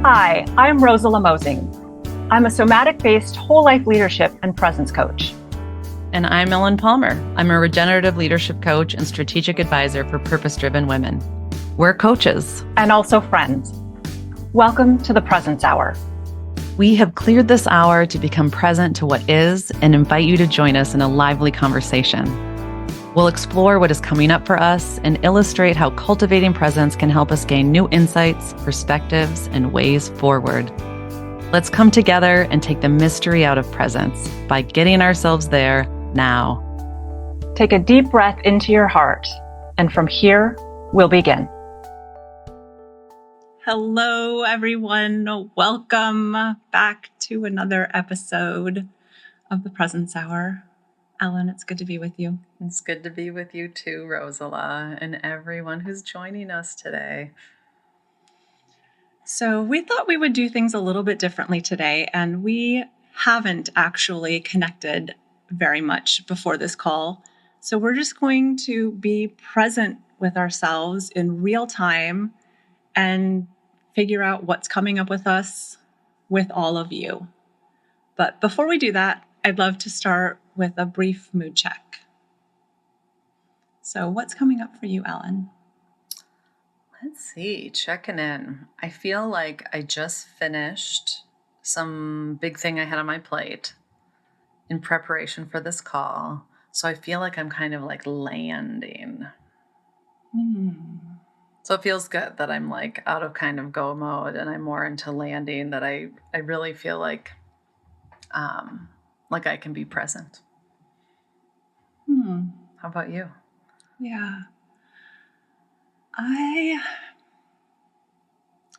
Hi, I'm Rosela Mosing. I'm a somatic-based whole life leadership and presence coach. And I'm Ellen Palmer. I'm a regenerative leadership coach and strategic advisor for purpose-driven women. We're coaches. And also friends. Welcome to the Presence Hour. We have cleared this hour to become present to what is and invite you to join us in a lively conversation. We'll explore what is coming up for us and illustrate how cultivating presence can help us gain new insights, perspectives, and ways forward. Let's come together and take the mystery out of presence by getting ourselves there now. Take a deep breath into your heart, and from here, we'll begin. Hello, everyone. Welcome back to another episode of the Presence Hour. Ellen, it's good to be with you. It's good to be with you too, Rosela, and everyone who's joining us today. So we thought we would do things a little bit differently today, and we haven't actually connected very much before this call. So we're just going to be present with ourselves in real time and figure out what's coming up with us with all of you. But before we do that, I'd love to start with a brief mood check. So what's coming up for you, Ellen? Let's see, checking in. I feel like I just finished some big thing I had on my plate in preparation for this call. So I feel like I'm kind of like landing. So it feels good that I'm like out of kind of go mode and I'm more into landing, that I really feel like I can be present. How about you? Yeah. I'm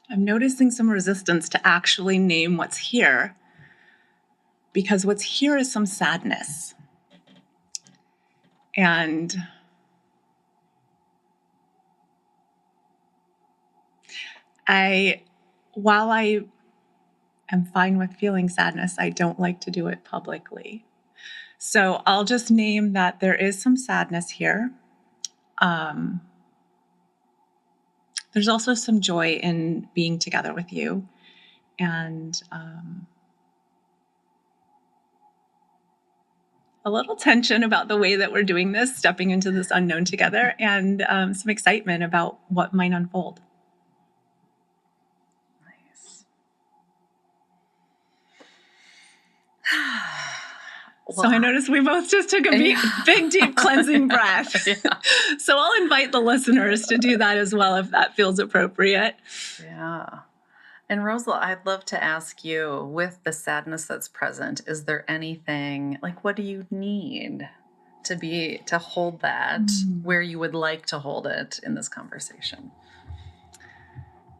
noticing some resistance to actually name what's here, because what's here is some sadness. And while I am fine with feeling sadness, I don't like to do it publicly. So I'll just name that there is some sadness here. There's also some joy in being together with you, and a little tension about the way that we're doing this, stepping into this unknown together, and some excitement about what might unfold. So I noticed we both just took a big, deep cleansing breath. Yeah. So I'll invite the listeners to do that as well if that feels appropriate. Yeah. And Rosela, I'd love to ask you, with the sadness that's present, is there anything, like, what do you need to hold that where you would like to hold it in this conversation?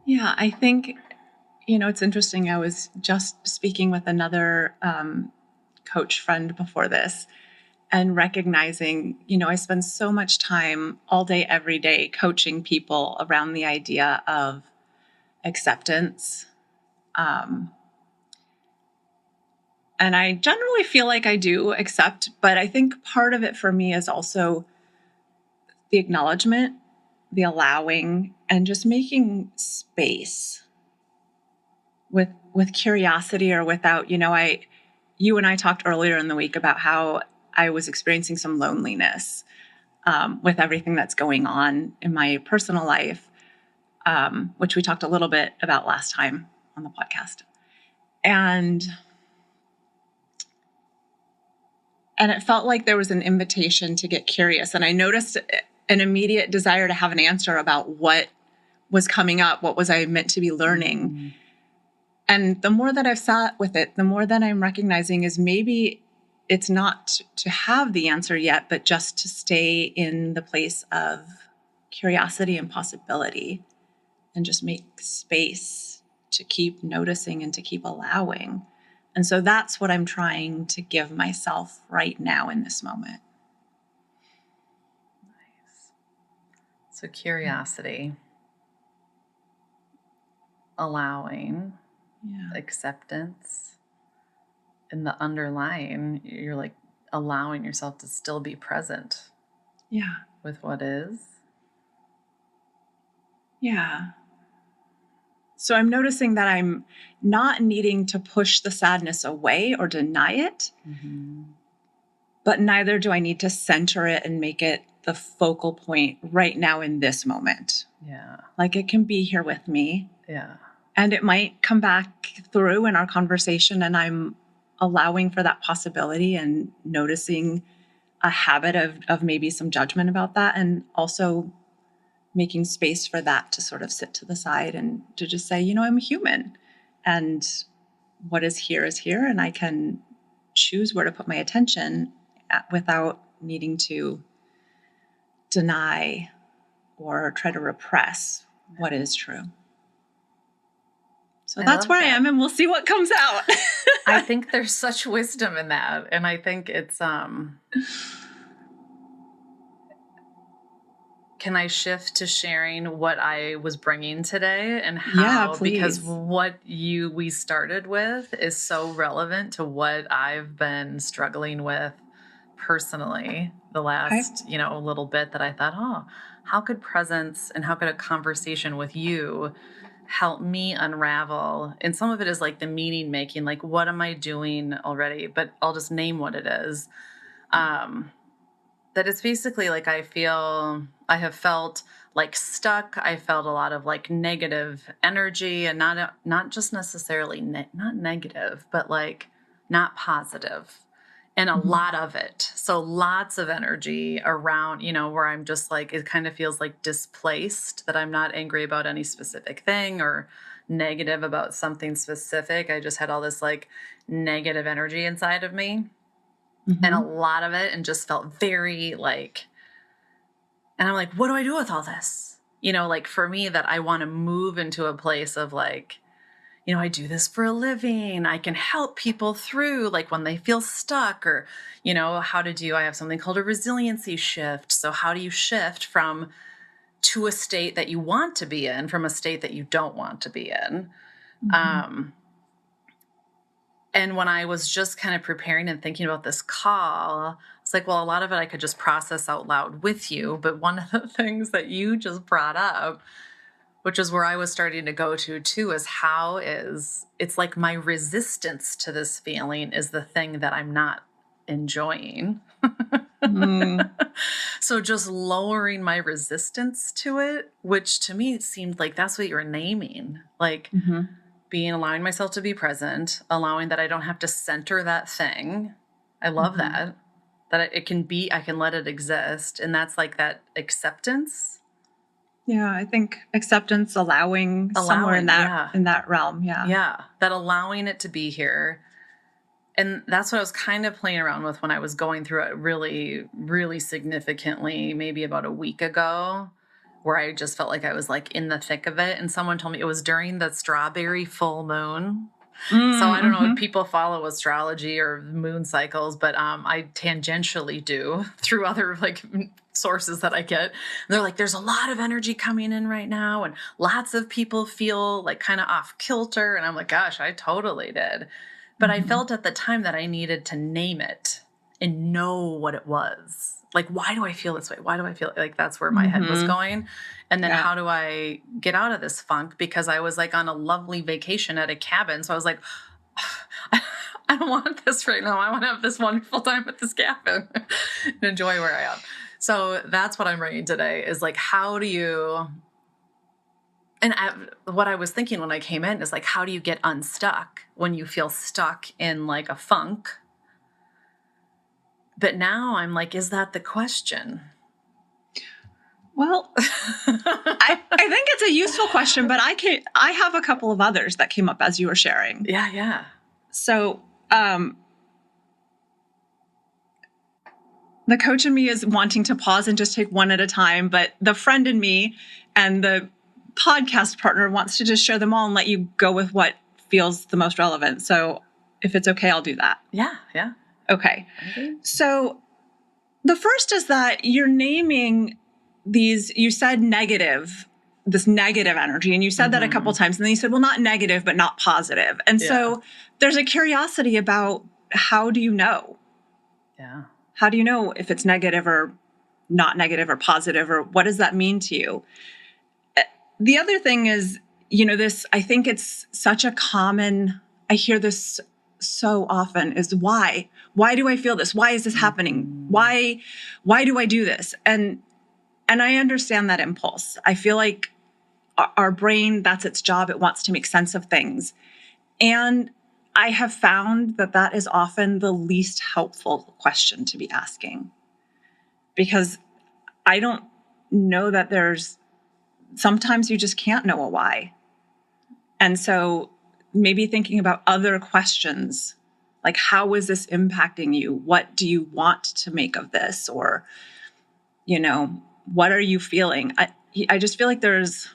Yeah, I think, it's interesting. I was just speaking with another coach friend before this, and recognizing, I spend so much time all day, every day coaching people around the idea of acceptance. And I generally feel like I do accept, but I think part of it for me is also the acknowledgement, the allowing, and just making space with curiosity or without, you and I talked earlier in the week about how I was experiencing some loneliness with everything that's going on in my personal life, which we talked a little bit about last time on the podcast. And it felt like there was an invitation to get curious. And I noticed an immediate desire to have an answer about what was coming up, what was I meant to be learning. Mm-hmm. And the more that I've sat with it, the more that I'm recognizing is maybe it's not to have the answer yet, but just to stay in the place of curiosity and possibility, and just make space to keep noticing and to keep allowing. And so that's what I'm trying to give myself right now in this moment. Nice. So curiosity, allowing, acceptance, and the underlying, you're like allowing yourself to still be present. Yeah. With what is. Yeah. So I'm noticing that I'm not needing to push the sadness away or deny it, but neither do I need to center it and make it the focal point right now in this moment. Yeah. Like it can be here with me. Yeah. And it might come back through in our conversation, and I'm allowing for that possibility and noticing a habit of maybe some judgment about that, and also making space for that to sort of sit to the side and to just say, I'm human, and what is here, and I can choose where to put my attention without needing to deny or try to repress what is true. So that's where I am, and we'll see what comes out. I think there's such wisdom in that. And I think it's, can I shift to sharing what I was bringing today and how, Yeah, please. Because what we started with is so relevant to what I've been struggling with personally the last, little bit, that I thought, how could presence and how could a conversation with you help me unravel? And some of it is like the meaning making, like what am I doing already? But I'll just name what it is. That it's basically like I have felt like stuck. I felt a lot of like negative energy, and not just necessarily not negative, but like not positive, and a lot of it. So lots of energy around, where I'm just like, it kind of feels like displaced, that I'm not angry about any specific thing or negative about something specific. I just had all this like negative energy inside of me. And a lot of it, and just felt very like, and I'm like, what do I do with all this? Like for me, that I want to move into a place of like, I do this for a living. I can help people through like when they feel stuck, or, I have something called a resiliency shift. So how do you shift to a state that you want to be in from a state that you don't want to be in? And when I was just kind of preparing and thinking about this call, it's like, well, a lot of it I could just process out loud with you. But one of the things that you just brought up, which is where I was starting to go to too, is it's like my resistance to this feeling is the thing that I'm not enjoying. So just lowering my resistance to it, which to me seemed like that's what you were naming, like allowing myself to be present, allowing that I don't have to center that thing. I love that it can be, I can let it exist. And that's like that acceptance. Yeah, I think acceptance, allowing somewhere in that realm. Yeah. Yeah. That allowing it to be here. And that's what I was kind of playing around with when I was going through it really, really significantly, maybe about a week ago, where I just felt like I was like in the thick of it. And someone told me it was during the strawberry full moon. So I don't know if people follow astrology or moon cycles, but I tangentially do through other like sources that I get. And they're like, there's a lot of energy coming in right now, and lots of people feel like kind of off kilter. And I'm like, gosh, I totally did. But I felt at the time that I needed to name it and know what it was. Like, why do I feel this way? Why do I feel like that's where my head was going? And then how do I get out of this funk? Because I was like on a lovely vacation at a cabin. So I was like, I don't want this right now. I want to have this wonderful time at this cabin and enjoy where I am. So that's what I'm bringing today is like, how do you, what I was thinking when I came in is like, how do you get unstuck when you feel stuck in like a funk? But now I'm like, is that the question? Well, I think it's a useful question, but I have a couple of others that came up as you were sharing. Yeah. So, the coach in me is wanting to pause and just take one at a time, but the friend in me and the podcast partner wants to just share them all and let you go with what feels the most relevant. So if it's okay, I'll do that. Yeah. Okay. So the first is that you're naming these, you said this negative energy, and you said that a couple of times, and then you said, well, not negative, but not positive. And so there's a curiosity about how do you know? Yeah. How do you know if it's negative or not negative or positive, or what does that mean to you? The other thing is I think it's such a common, I hear this so often, is why? Why do I feel this? Why is this happening? Why do I do this? And I understand that impulse. I feel like our brain, that's its job. It wants to make sense of things. And I have found that that is often the least helpful question to be asking, because I don't know that sometimes you just can't know a why. And so maybe thinking about other questions, like, how is this impacting you? What do you want to make of this? Or, what are you feeling? I just feel like there's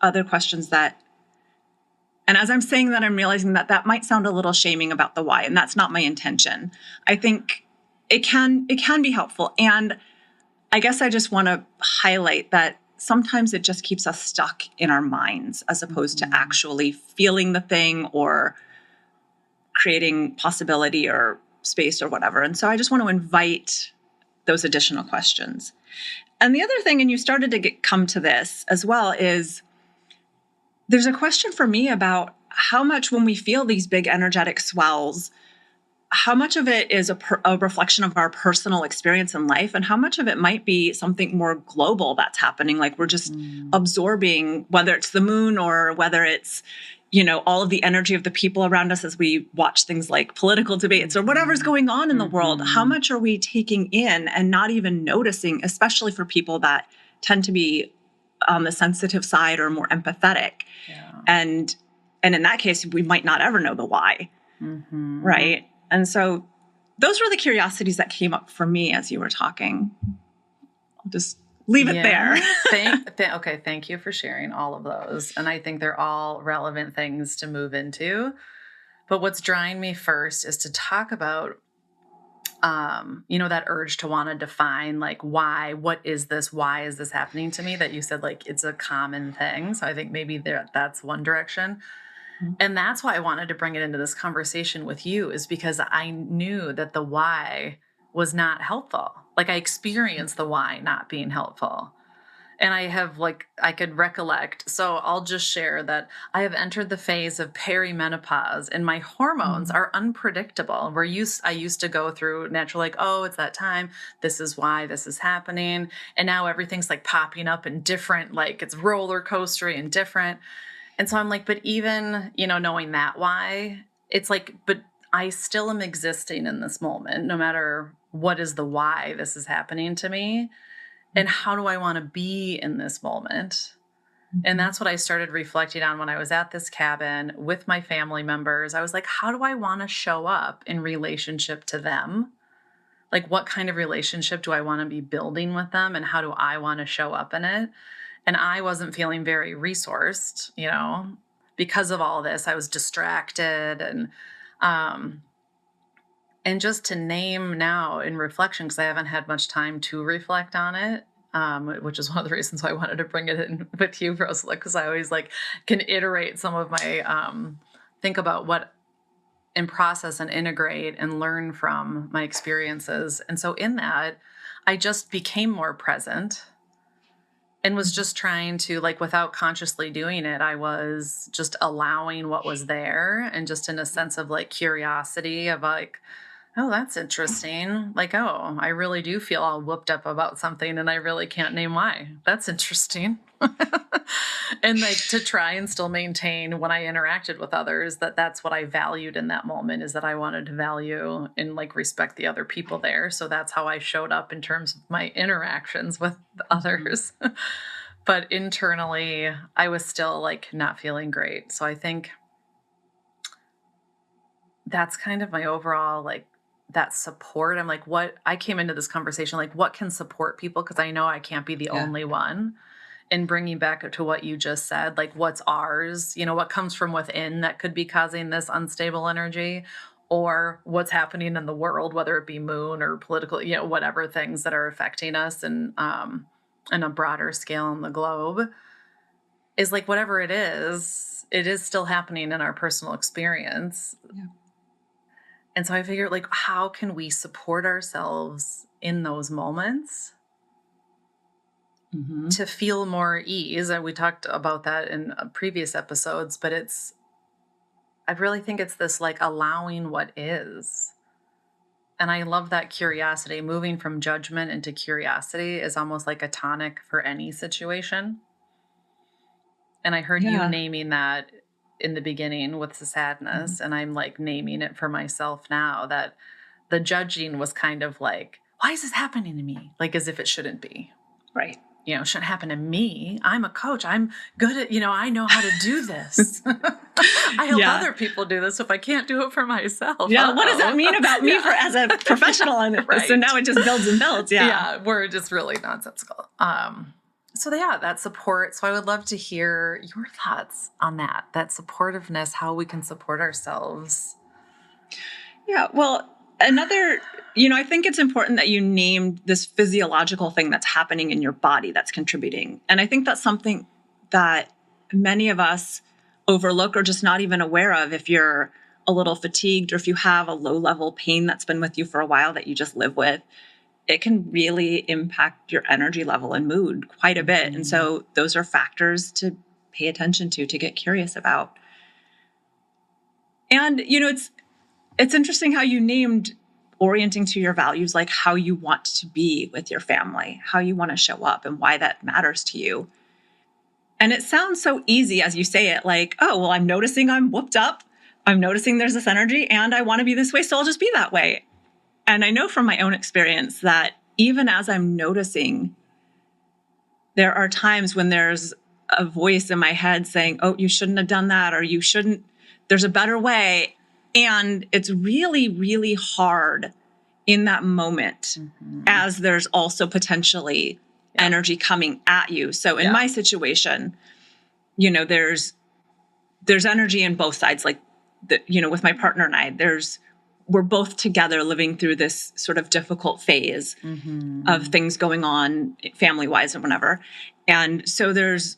other questions and as I'm saying that, I'm realizing that might sound a little shaming about the why, and that's not my intention. I think it can be helpful. And I guess I just want to highlight that sometimes it just keeps us stuck in our minds as opposed to actually feeling the thing or creating possibility or space or whatever. And so I just want to invite those additional questions. And the other thing, and you started to come to this as well, is there's a question for me about how much, when we feel these big energetic swells, how much of it is a reflection of our personal experience in life, and how much of it might be something more global that's happening. Like we're just absorbing, whether it's the moon or whether it's, all of the energy of the people around us as we watch things like political debates or whatever's going on in the world. How much are we taking in and not even noticing, especially for people that tend to be on the sensitive side or more empathetic. Yeah. And in that case, we might not ever know the why. Right. And so those were the curiosities that came up for me as you were talking. I'll just leave it there. Okay. Thank you for sharing all of those. And I think they're all relevant things to move into. But what's drawing me first is to talk about that urge to want to define, like, why, what is this? Why is this happening to me? That you said, like, it's a common thing. So I think maybe that's one direction. And that's why I wanted to bring it into this conversation with you, is because I knew that the why was not helpful. Like, I experienced the why not being helpful. And I could recollect. So I'll just share that I have entered the phase of perimenopause, and my hormones are unpredictable. I used to go through natural, like, oh, it's that time. This is why this is happening. And now everything's like popping up and different, like it's roller coastery and different. And so I'm like, but even, knowing that why, it's like, but I still am existing in this moment, no matter what is the why this is happening to me. And how do I want to be in this moment? And that's what I started reflecting on when I was at this cabin with my family members. I was like, how do I want to show up in relationship to them? Like, what kind of relationship do I want to be building with them? And how do I want to show up in it? And I wasn't feeling very resourced, because of all this. I was distracted and just to name now in reflection, because I haven't had much time to reflect on it, which is one of the reasons why I wanted to bring it in with you, Rosela, because I always can iterate some of my, think about what and process and integrate and learn from my experiences. And so in that, I just became more present and was just trying to, without consciously doing it, I was just allowing what was there, and just in a sense of curiosity of oh, that's interesting. Oh, I really do feel all whooped up about something and I really can't name why. That's interesting. And to try and still maintain when I interacted with others, that's what I valued in that moment, is that I wanted to value and respect the other people there. So that's how I showed up in terms of my interactions with others. But internally, I was still not feeling great. So I think that's kind of my overall that support. I'm what I came into this conversation, what can support people? Because I know I can't be the only one. And bringing back to what you just said, what's ours, what comes from within that could be causing this unstable energy, or what's happening in the world, whether it be moon or political, whatever things that are affecting us and on a broader scale on the globe, is whatever it is still happening in our personal experience. Yeah. And so I figured, how can we support ourselves in those moments? to feel more ease. And we talked about that in previous episodes, but I really think it's this like allowing what is. And I love that curiosity. Moving from judgment into curiosity is almost like a tonic for any situation. And I heard you naming that in the beginning with the sadness, and I'm like naming it for myself now, that the judging was kind of like, why is this happening to me? Like as if it shouldn't be. Right. You know, it shouldn't happen to me. I'm a coach. I'm good at, I know how to do this. I help other people do this if I can't do it for myself. Yeah. What does that mean about me as a professional? And so now it just builds and builds. Yeah. Yeah. We're just really nonsensical. So yeah, that support. So I would love to hear your thoughts on that supportiveness, how we can support ourselves. Yeah. Well, I think it's important that you named this physiological thing that's happening in your body that's contributing. And I think that's something that many of us overlook or just not even aware of. If you're a little fatigued or if you have a low level pain that's been with you for a while that you just live with, it can really impact your energy level and mood quite a bit. And so those are factors to pay attention to get curious about. And, it's interesting how you named orienting to your values, like how you want to be with your family, how you want to show up and why that matters to you. And it sounds so easy as you say it, like, oh, well, I'm noticing I'm whooped up. I'm noticing there's this energy and I want to be this way. So I'll just be that way. And I know from my own experience that even as I'm noticing, there are times when there's a voice in my head saying, oh, you shouldn't have done that, or you shouldn't, there's a better way. And it's really, really hard in that moment as there's also potentially energy coming at you. So in my situation, there's energy in both sides. Like, with my partner and I, we're both together living through this sort of difficult phase of things going on family-wise and whatever. And so there's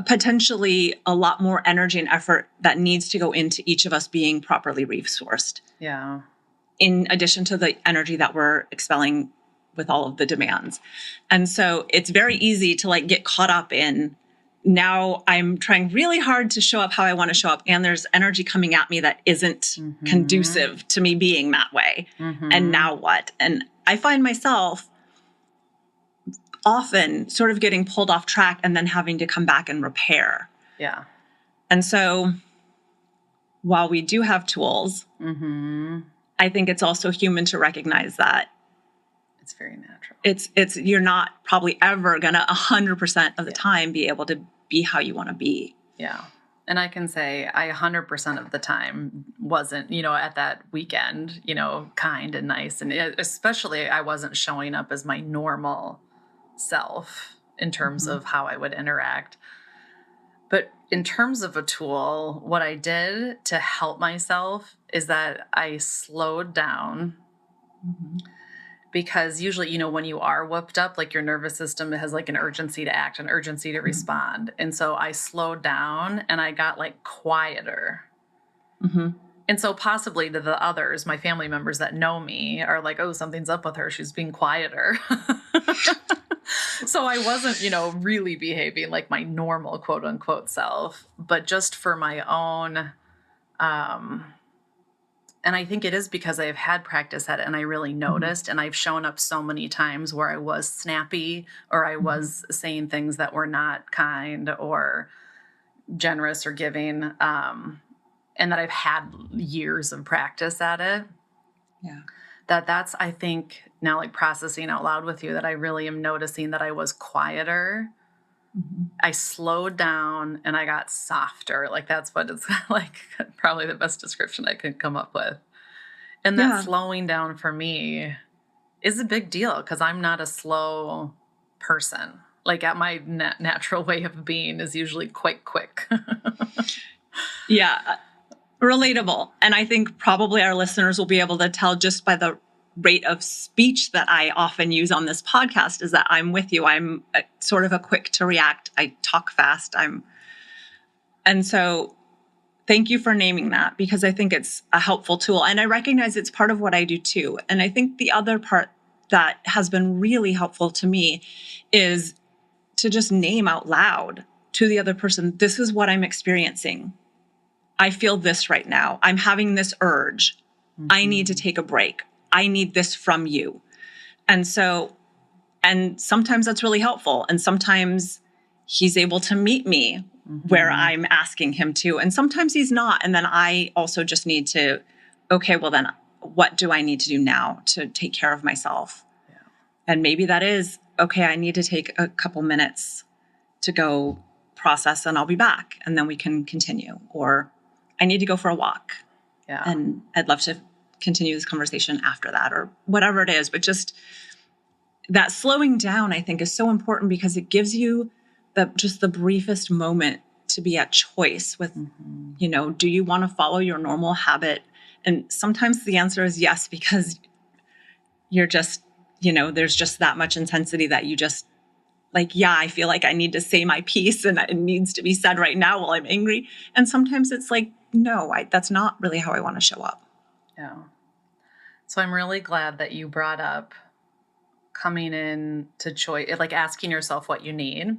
potentially a lot more energy and effort that needs to go into each of us being properly resourced. Yeah. In addition to the energy that we're expelling with all of the demands. And so it's very easy to get caught up in, now I'm trying really hard to show up how I want to show up. And there's energy coming at me that isn't conducive to me being that way. And now what? And I find myself often sort of getting pulled off track and then having to come back and repair. Yeah. And so while we do have tools, I think it's also human to recognize that it's very natural. It's you're not probably ever going to 100% of the time be able to be how you want to be. Yeah. And I can say I 100% of the time wasn't, at that weekend, kind and nice. And especially I wasn't showing up as my normal self in terms of how I would interact. But in terms of a tool, what I did to help myself is that I slowed down because usually, when you are whooped up, like your nervous system has like an urgency to act, an urgency to respond. And so I slowed down and I got quieter. And so possibly to the others, my family members that know me are like, oh, something's up with her. She's being quieter. So I wasn't, really behaving like my normal quote unquote self, but just for my own, and I think it is because I've had practice at it and I really noticed, and I've shown up so many times where I was snappy or I was saying things that were not kind or generous or giving, and that I've had years of practice at it. Yeah. That's, I think, now processing out loud with you, that I really am noticing that I was quieter. I slowed down and I got softer. That's what it's probably the best description I could come up with. And that slowing down for me is a big deal because I'm not a slow person. At my natural way of being is usually quite quick. Yeah. Relatable. And I think probably our listeners will be able to tell just by the rate of speech that I often use on this podcast is that I'm with you. I'm sort of a quick to react. I talk fast. And so thank you for naming that, because I think it's a helpful tool. And I recognize it's part of what I do too. And I think the other part that has been really helpful to me is to just name out loud to the other person, this is what I'm experiencing. I feel this right now. I'm having this urge. I need to take a break. I need this from you. And sometimes that's really helpful. And sometimes he's able to meet me where I'm asking him to. And sometimes he's not. And then I also just need to, okay, well then what do I need to do now to take care of myself? Yeah. And maybe that is, okay, I need to take a couple minutes to go process and I'll be back. And then we can continue. Or I need to go for a walk. Yeah. And I'd love to continue this conversation after that or whatever it is. But just that slowing down, I think, is so important because it gives you just the briefest moment to be at choice with, do you want to follow your normal habit? And sometimes the answer is yes, because you're just, there's just that much intensity that you just I feel like I need to say my piece and it needs to be said right now while I'm angry. And sometimes it's like, no, that's not really how I want to show up. Yeah. So I'm really glad that you brought up coming in to choice, like asking yourself what you need.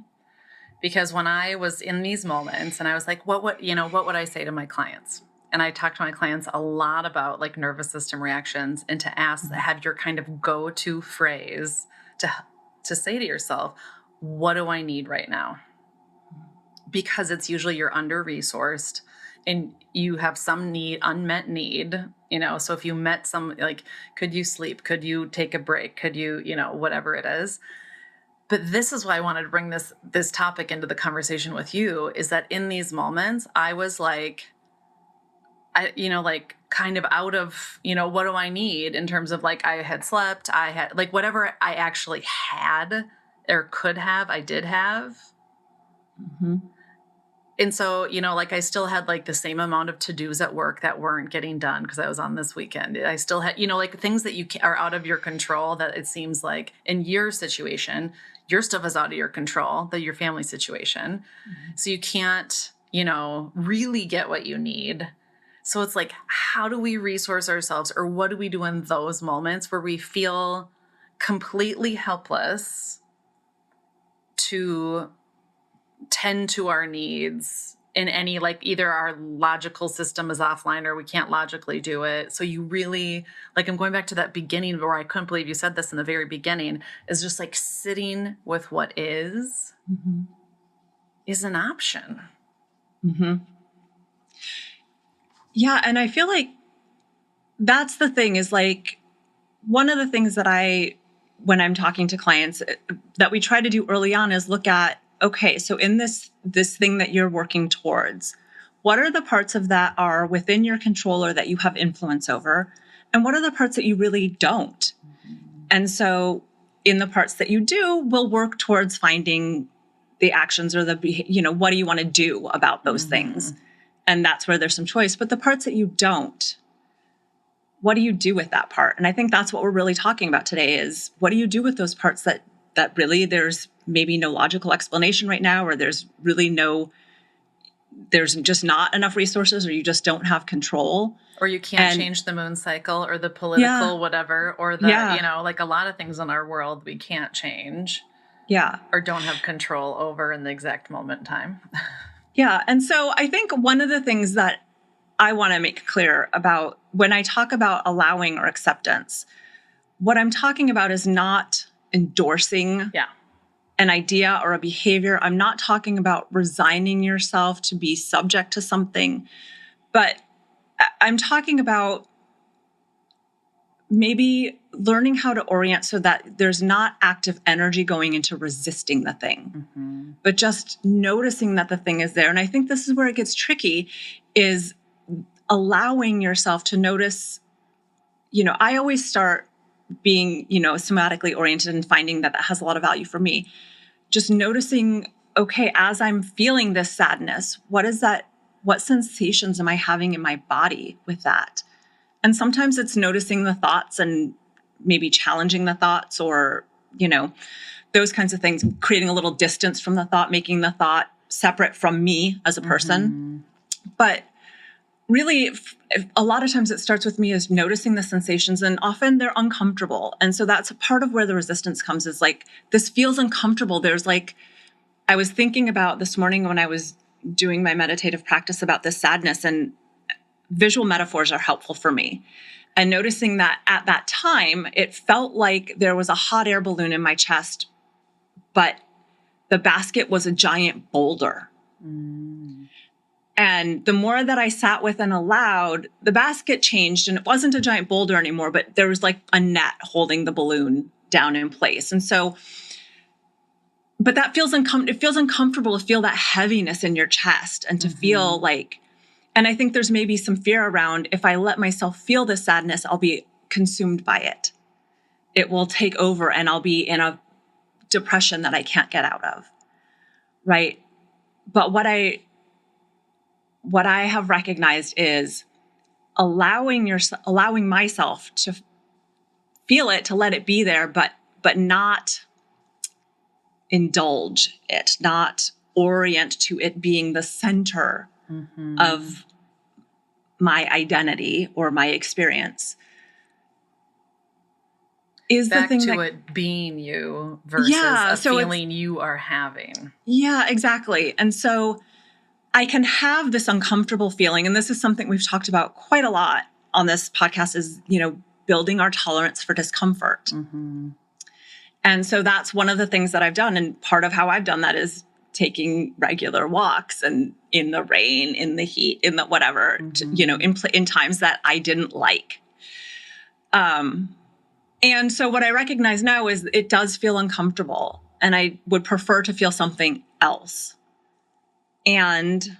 Because when I was in these moments and I was like, what would I say to my clients? And I talk to my clients a lot about like nervous system reactions and to ask, have your kind of go-to phrase to say to yourself, what do I need right now? Because it's usually you're under-resourced and you have some unmet need, so if you met some, like, could you sleep? Could you take a break? Could you, whatever it is. But this is why I wanted to bring this topic into the conversation with you, is that in these moments, I was like, kind of out of, what do I need in terms of like, I had slept, I had like whatever I actually had or could have, I did have. Mm-hmm. And so, I still had like the same amount of to-dos at work that weren't getting done because I was on this weekend. I still had, like things that are out of your control that it seems like in your situation, your stuff is out of your control, your family situation. Mm-hmm. So you can't, really get what you need. So it's like, how do we resource ourselves, or what do we do in those moments where we feel completely helpless to tend to our needs in any, like either our logical system is offline or we can't logically do it. So you really, like, I'm going back to that beginning where I couldn't believe you said this in the very beginning, is just like sitting with what is an option. Mm-hmm. Yeah. And I feel like that's the thing, is like one of the things that when I'm talking to clients that we try to do early on is look at, okay, so in this thing that you're working towards, what are the parts of that are within your control or that you have influence over? And what are the parts that you really don't? And so in the parts that you do, we'll work towards finding the actions or what do you want to do about those things? And that's where there's some choice. But the parts that you don't, what do you do with that part? And I think that's what we're really talking about today, is what do you do with those parts that really there's maybe no logical explanation right now, or there's just not enough resources, or you just don't have control. Or you can't change the moon cycle or the political whatever, or like a lot of things in our world we can't change. Yeah. Or don't have control over in the exact moment in time. Yeah. And so I think one of the things that I want to make clear about when I talk about allowing or acceptance, what I'm talking about is not endorsing an idea or a behavior. I'm not talking about resigning yourself to be subject to something, but I'm talking about maybe learning how to orient so that there's not active energy going into resisting the thing, but just noticing that the thing is there. And I think this is where it gets tricky, is allowing yourself to notice. I always start being, somatically oriented and finding that has a lot of value for me. Just noticing, okay, as I'm feeling this sadness, what is that? What sensations am I having in my body with that? And sometimes it's noticing the thoughts and maybe challenging the thoughts, or, those kinds of things, creating a little distance from the thought, making the thought separate from me as a person. But really, a lot of times it starts with me as noticing the sensations, and often they're uncomfortable. And so that's a part of where the resistance comes, is like, this feels uncomfortable. There's like, I was thinking about this morning when I was doing my meditative practice about this sadness, and visual metaphors are helpful for me. And noticing that at that time, it felt like there was a hot air balloon in my chest, but the basket was a giant boulder. And the more that I sat with and allowed, the basket changed, and it wasn't a giant boulder anymore, but there was like a net holding the balloon down in place. And so, but that feels it feels uncomfortable to feel that heaviness in your chest and to feel like, and I think there's maybe some fear around, if I let myself feel this sadness, I'll be consumed by it. It will take over and I'll be in a depression that I can't get out of. Right. But what I have recognized is allowing myself to feel it, to let it be there, but not indulge it, not orient to it being the center of my identity or my experience. Is back the thing to it being you versus a feeling you are having. Yeah, exactly. And so I can have this uncomfortable feeling, and this is something we've talked about quite a lot on this podcast, is, building our tolerance for discomfort. And so that's one of the things that I've done. And part of how I've done that is taking regular walks, and in the rain, in the heat, in the whatever, in times that I didn't like. And so what I recognize now is it does feel uncomfortable, and I would prefer to feel something else. And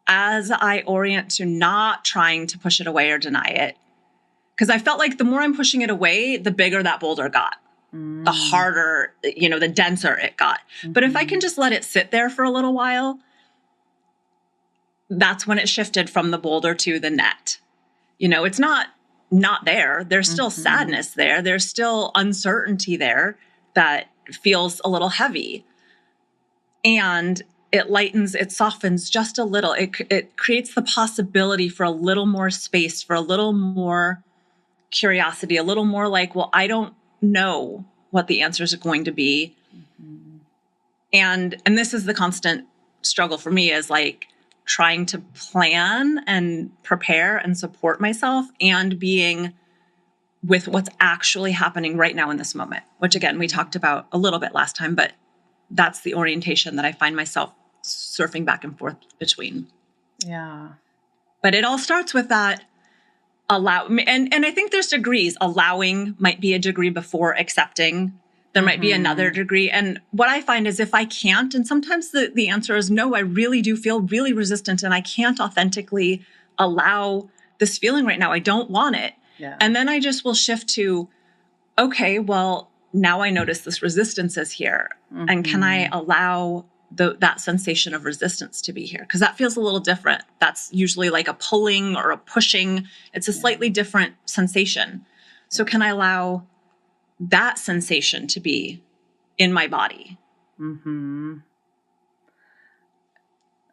as I orient to not trying to push it away or deny it, because I felt like the more I'm pushing it away, the bigger that boulder got, the harder, the denser it got. But if I can just let it sit there for a little while, that's when it shifted from the boulder to the net. It's not there. There's still sadness there. There's still uncertainty there that feels a little heavy. And it lightens, it softens just a little. It creates the possibility for a little more space, for a little more curiosity, a little more like, well, I don't know what the answers are going to be. And this is the constant struggle for me, is like trying to plan and prepare and support myself, and being with what's actually happening right now in this moment, which again, we talked about a little bit last time, but that's the orientation that I find myself surfing back and forth between. Yeah. But it all starts with that and I think there's degrees. Allowing might be a degree before accepting. There might be another degree. And what I find is, if I can't, and sometimes the answer is no, I really do feel really resistant and I can't authentically allow this feeling right now. I don't want it. Yeah. And then I just will shift to, okay, well, now I notice this resistance is here. And can I allow that sensation of resistance to be here? Because that feels a little different. That's usually like a pulling or a pushing. It's a slightly different sensation. So can I allow that sensation to be in my body?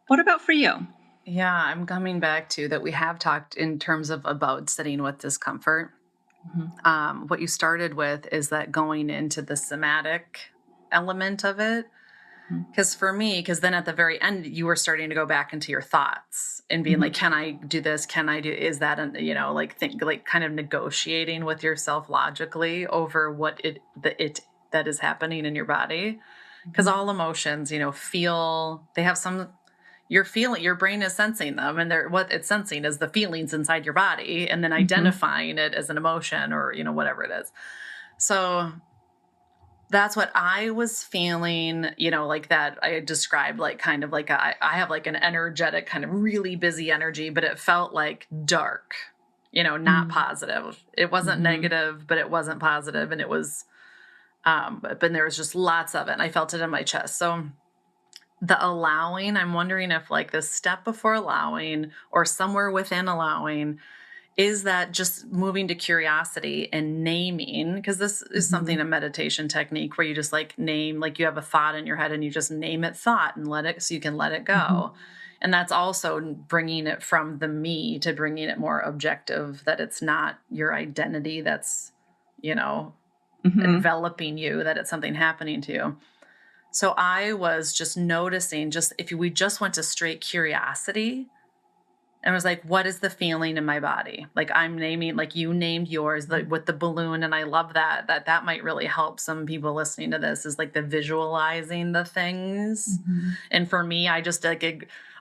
What about for you? Yeah, I'm coming back to that. We have talked in terms of about sitting with discomfort. What you started with is that going into the somatic element of it. Because for me, then at the very end, you were starting to go back into your thoughts and being like, can I do this? Can I do, is that, kind of negotiating with yourself logically over what that is happening in your body. Because all emotions, they have your brain is sensing them, and what it's sensing is the feelings inside your body, and then identifying it as an emotion or, whatever it is. So that's what I was feeling, like that I described, like kind of like I have like an energetic kind of really busy energy, but it felt like dark, not positive. It wasn't negative, but it wasn't positive. And it was, but there was just lots of it. And I felt it in my chest. So the allowing, I'm wondering if like this step before allowing or somewhere within allowing, is that just moving to curiosity and naming, because this is something, a meditation technique where you just like name, like you have a thought in your head and you just name it thought and let it, so you can let it go. And that's also bringing it from the me to bringing it more objective, that it's not your identity that's, enveloping you, that it's something happening to you. So I was just noticing, just if we just went to straight curiosity and was like, what is the feeling in my body? Like I'm naming, like you named yours with the balloon. And I love that might really help some people listening to this, is like the visualizing the things. Mm-hmm. And for me, I just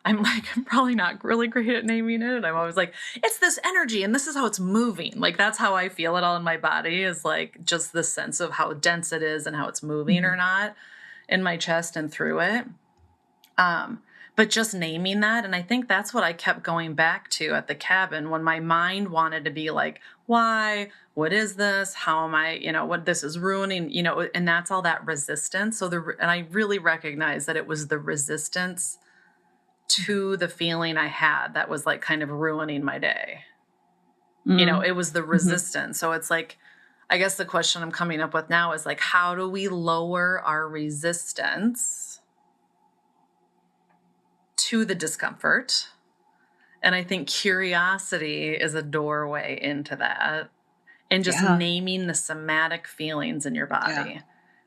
I'm probably not really great at naming it. I'm always like, it's this energy and this is how it's moving. Like that's how I feel it all in my body, is like just the sense of how dense it is and how it's moving or not in my chest and through it. But just naming that. And I think that's what I kept going back to at the cabin when my mind wanted to be like, why, what is this? How am I, what this is ruining, and that's all that resistance. And I really recognized that it was the resistance to the feeling I had that was like kind of ruining my day. It was the resistance. So it's like, I guess the question I'm coming up with now is like, how do we lower our resistance to the discomfort? And I think curiosity is a doorway into that. And just naming the somatic feelings in your body. Yeah.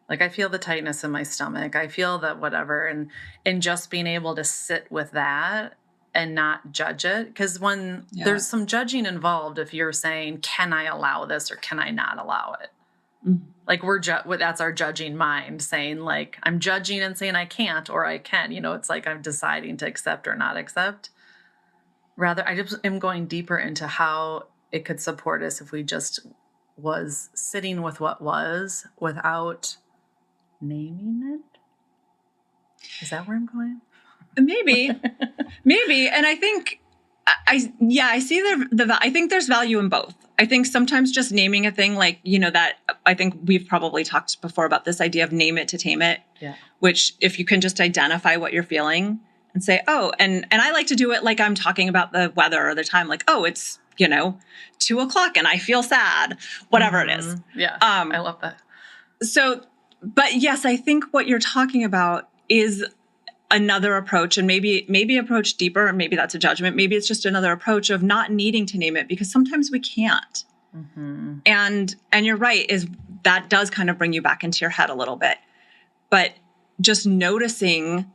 Like I feel the tightness in my stomach. I feel that whatever. And just being able to sit with that and not judge it. Because when there's some judging involved, if you're saying, can I allow this or can I not allow it? Like that's our judging mind saying like, I'm judging and saying I can't or I can, it's like I'm deciding to accept or not accept. Rather, I just am going deeper into how it could support us if we just was sitting with what was without naming it. Is that where I'm going? Maybe. And I think, I see I think there's value in both. I think sometimes just naming a thing like, that I think we've probably talked before about this idea of name it to tame it, which if you can just identify what you're feeling and say, oh, and I like to do it like I'm talking about the weather or the time, like, oh, it's, 2:00 and I feel sad, whatever it is. Yeah. I love that. So, but yes, I think what you're talking about is another approach, and maybe approach deeper, and maybe that's a judgment. Maybe it's just another approach of not needing to name it because sometimes we can't. And you're right, is that does kind of bring you back into your head a little bit, but just noticing,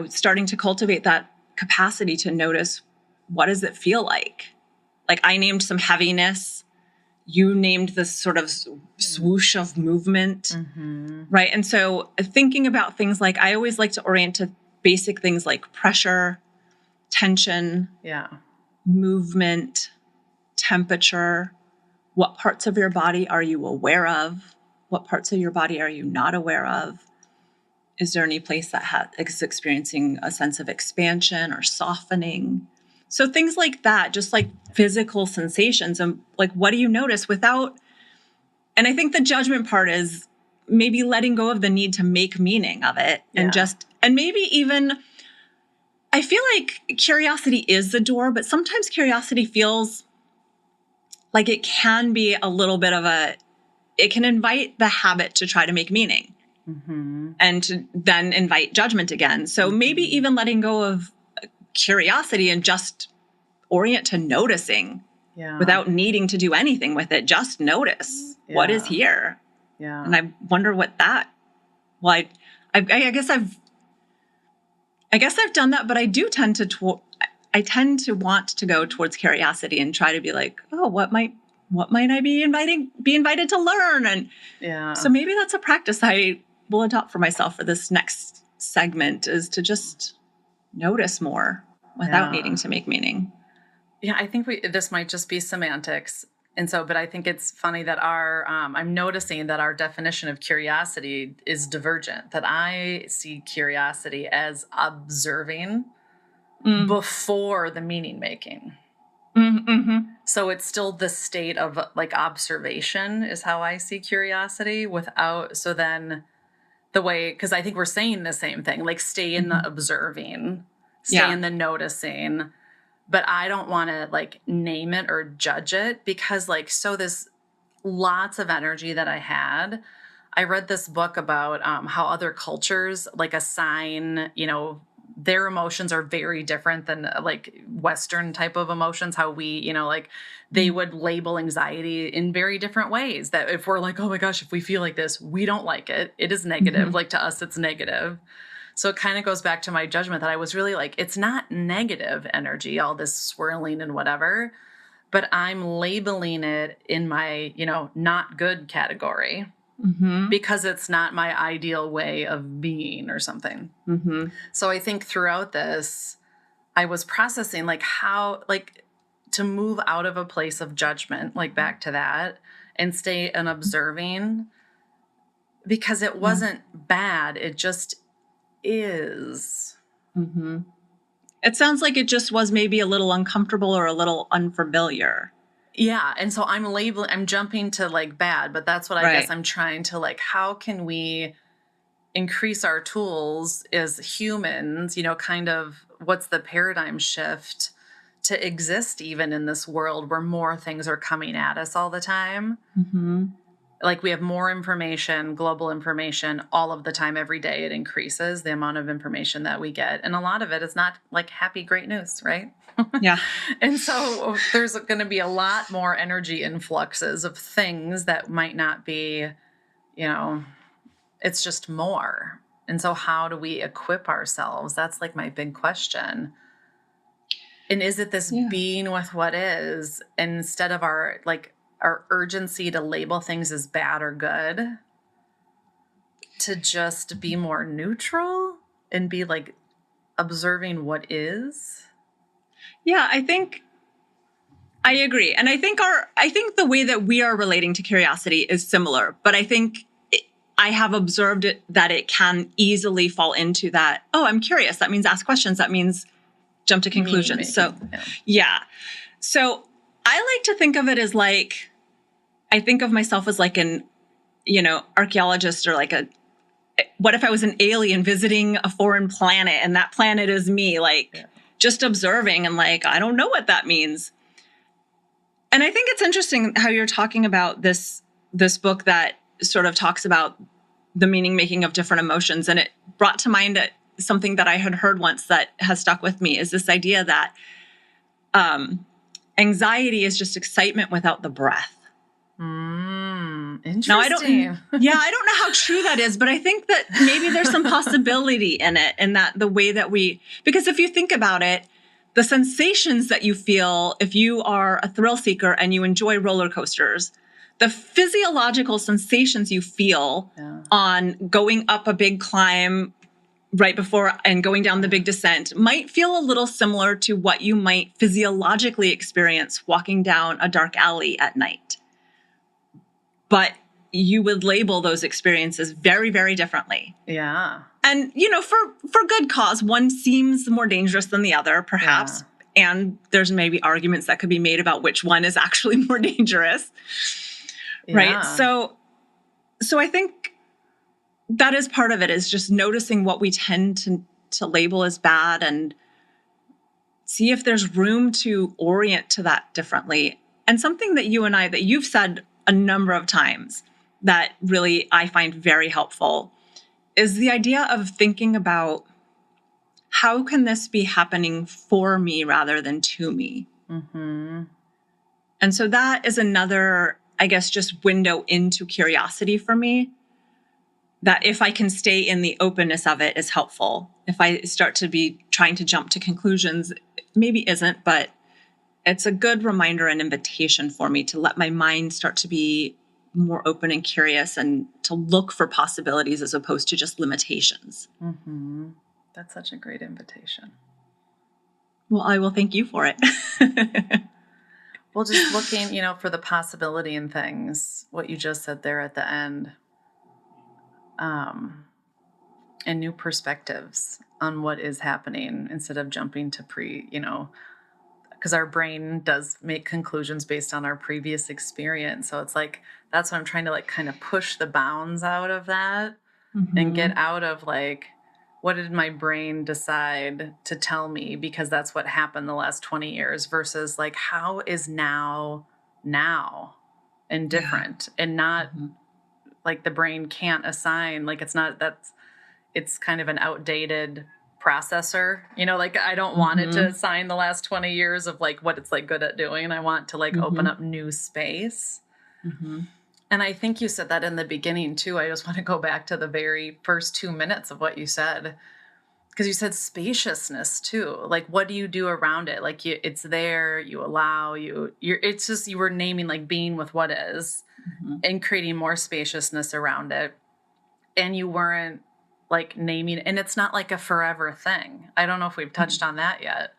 starting to cultivate that capacity to notice, what does it feel like? Like I named some heaviness. You named this sort of swoosh of movement, right? And so thinking about things like, I always like to orient to basic things like pressure, tension, movement, temperature. What parts of your body are you aware of? What parts of your body are you not aware of? Is there any place that is experiencing a sense of expansion or softening? So things like that, just like physical sensations, and like, what do you notice without, and I think the judgment part is maybe letting go of the need to make meaning of it and maybe even, I feel like curiosity is the door, but sometimes curiosity feels like it can be a little bit of it can invite the habit to try to make meaning and to then invite judgment again. So maybe even letting go of curiosity and just orient to noticing without needing to do anything with it. Just notice what is here. Yeah. And I wonder what that, I guess I've done that, but I do tend to want to go towards curiosity and try to be like, oh, what might I be invited to learn? And so maybe that's a practice I will adopt for myself for this next segment, is to just notice more without needing to make meaning. Yeah, I think this might just be semantics. And so, but I think it's funny that I'm noticing that our definition of curiosity is divergent, that I see curiosity as observing before the meaning making. So it's still the state of like observation is how I see curiosity so then the way, because I think we're saying the same thing, like stay in the observing, stay in the noticing, but I don't want to like name it or judge it because like, so there's lots of energy that I had. I read this book about how other cultures like assign, their emotions are very different than like Western type of emotions, how we, you know, like they would label anxiety in very different ways, that if we're like, oh my gosh, if we feel like this, we don't like it. It is negative. Like to us, it's negative. So it kind of goes back to my judgment that I was really like, it's not negative energy, all this swirling and whatever, but I'm labeling it in my, you know, not good category. Because it's not my ideal way of being or something. So I think throughout this, I was processing like how, like to move out of a place of judgment, like back to that, and stay an observing, because it wasn't bad. It just is. It sounds like it just was maybe a little uncomfortable or a little unfamiliar. Yeah. And so I'm jumping to like bad, but that's what I guess I'm trying to like, how can we increase our tools as humans, you know, kind of what's the paradigm shift to exist even in this world where more things are coming at us all the time. Like we have more information, global information all of the time, every day. It increases the amount of information that we get. And a lot of it is not like happy, great news, right? Yeah. And so there's going to be a lot more energy influxes of things that might not be, you know, it's just more. And so how do we equip ourselves? That's like my big question. And is it this being with what is, instead of our urgency to label things as bad or good, to just be more neutral and be like observing what is? Yeah, I agree. And I think the way that we are relating to curiosity is similar, but I think I have observed that it can easily fall into that. Oh, I'm curious. That means ask questions. That means jump to conclusions. So I like to think of it as like, I think of myself as like an, you know, archaeologist, or like what if I was an alien visiting a foreign planet and that planet is me, like just observing and like, I don't know what that means. And I think it's interesting how you're talking about this book that sort of talks about the meaning making of different emotions. And it brought to mind something that I had heard once that has stuck with me, is this idea that anxiety is just excitement without the breath. Interesting. Now, I don't know how true that is, but I think that maybe there's some possibility in it, and that the way that because if you think about it, the sensations that you feel if you are a thrill seeker and you enjoy roller coasters, the physiological sensations you feel on going up a big climb right before and going down the big descent might feel a little similar to what you might physiologically experience walking down a dark alley at night. But you would label those experiences very, very differently. Yeah. And, you know, for good cause, one seems more dangerous than the other, perhaps. Yeah. And there's maybe arguments that could be made about which one is actually more dangerous. Yeah. Right. So I think that is part of it, is just noticing what we tend to label as bad and see if there's room to orient to that differently. And something that you've said a number of times that really I find very helpful is the idea of thinking about how can this be happening for me rather than to me. And so that is another, I guess, just window into curiosity for me, that if I can stay in the openness of it is helpful. If I start to be trying to jump to conclusions, maybe isn't, but it's a good reminder and invitation for me to let my mind start to be more open and curious and to look for possibilities as opposed to just limitations. That's such a great invitation. Well, I will thank you for it. Well, just looking, you know, for the possibility in things, what you just said there at the end, and new perspectives on what is happening instead of jumping to because our brain does make conclusions based on our previous experience. So it's like, that's what I'm trying to like kind of push the bounds out of that and get out of like, what did my brain decide to tell me? Because that's what happened the last 20 years versus like, how is now and different and not like the brain can't assign, like it's kind of an outdated processor, like I don't want it to assign the last 20 years of like what it's like good at doing. I want to like open up new space. And I think you said that in the beginning too. I just want to go back to the very first 2 minutes of what you said, because you said spaciousness too. Like, what do you do around it? Like it's there, you allow it's just, you were naming like being with what is and creating more spaciousness around it. And you weren't like naming, and it's not like a forever thing. I don't know if we've touched on that yet.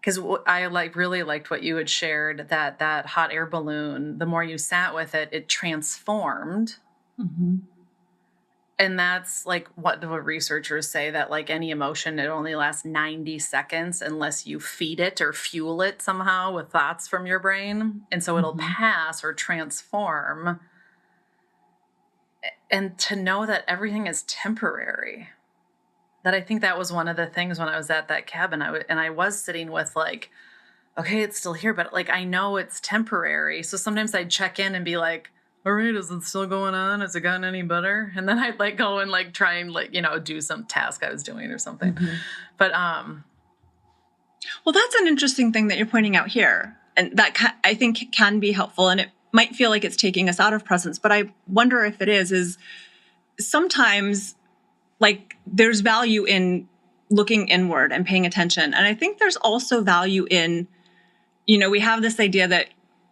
Because I really liked what you had shared, that hot air balloon, the more you sat with it, it transformed. And that's like what the researchers say, that like any emotion, it only lasts 90 seconds unless you feed it or fuel it somehow with thoughts from your brain. And so it'll pass or transform. And to know that everything is temporary. That I think that was one of the things when I was at that cabin, I was sitting with like, okay, it's still here, but like, I know it's temporary. So sometimes I'd check in and be like, all right, is it still going on? Has it gotten any better? And then I'd like go and like try and like, do some task I was doing or something. But, well, that's an interesting thing that you're pointing out here. And that I think can be helpful. And it might feel like it's taking us out of presence, but I wonder if it is sometimes like there's value in looking inward and paying attention. And I think there's also value in, we have this idea that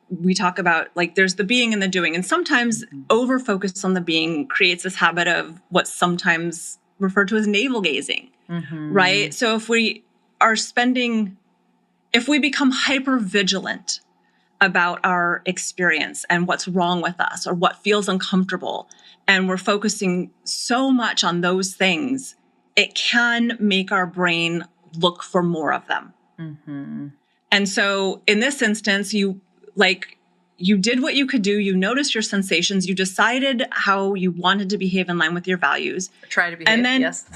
we talk about, like there's the being and the doing. And sometimes over focus on the being creates this habit of what's sometimes referred to as navel gazing, right? So if we become hyper vigilant about our experience and what's wrong with us or what feels uncomfortable, and we're focusing so much on those things, it can make our brain look for more of them. And so in this instance, you did what you could do. You noticed your sensations. You decided how you wanted to behave in line with your values. Try to behave, yes.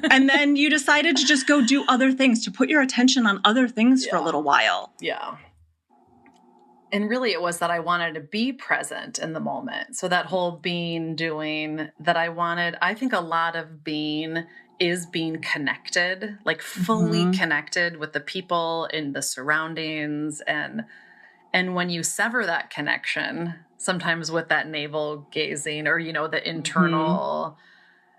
And then you decided to just go do other things, to put your attention on other things for a little while. Yeah. And really it was that I wanted to be present in the moment. So that whole being, doing, that I think a lot of being is being connected, like fully connected with the people in the surroundings. And when you sever that connection, sometimes with that navel gazing or, the internal.